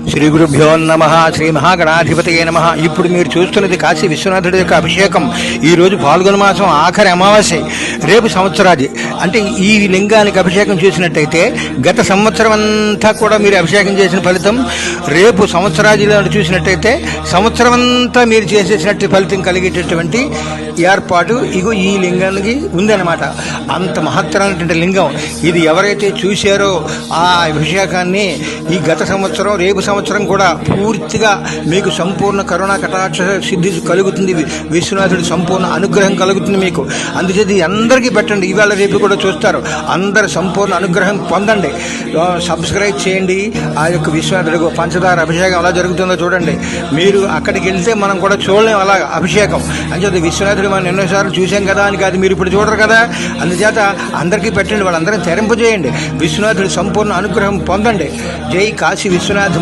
శ్రీ గురుభ్యో నమ. శ్రీ మహాగణాధిపతయే నమ. ఇప్పుడు మీరు చూస్తున్నది కాశీ విశ్వనాథుడి యొక్క అభిషేకం. ఈరోజు పాల్గొన మాసం ఆఖరి అమావాస్య. రేపు సంవత్సరాది అంటే ఈ లింగానికి అభిషేకం చేసినట్టయితే గత సంవత్సరం అంతా కూడా మీరు అభిషేకం చేసిన ఫలితం, రేపు సంవత్సరాదిలో చూసినట్టయితే సంవత్సరం అంతా మీరు చేసేసినట్టు ఫలితం కలిగేటటువంటి ఏర్పాటు ఇగో ఈ లింగానికి ఉందన్నమాట. అంత మహత్తరమైనటువంటి లింగం ఇది. ఎవరైతే చూశారో ఆ అభిషేకాన్ని ఈ గత సంవత్సరం రేపు సంవత్సరం కూడా పూర్తిగా మీకు సంపూర్ణ కరుణా కటాక్ష సిద్ధి కలుగుతుంది. విశ్వనాథుడి సంపూర్ణ అనుగ్రహం కలుగుతుంది మీకు. అందుచేత అందరికీ పెట్టండి. ఇవాళ రేపు కూడా చూస్తారు. అందరు సంపూర్ణ అనుగ్రహం పొందండి. సబ్స్క్రైబ్ చేయండి. ఆ యొక్క విశ్వనాథుడి పంచదార అభిషేకం ఎలా జరుగుతుందో చూడండి. మీరు అక్కడికి వెళ్తే మనం కూడా చూడలేం అలా అభిషేకం. అంచేత విశ్వనాథుడి మనం ఎన్నోసార్లు చూసాం కదా అని కాదు, మీరు ఇప్పుడు చూడరు కదా. అందుచేత అందరికీ పెట్టండి. వాళ్ళందరం తెరింపజేయండి. విశ్వనాథుడి సంపూర్ణ అనుగ్రహం పొందండి. జై కాశీ విశ్వనాథ.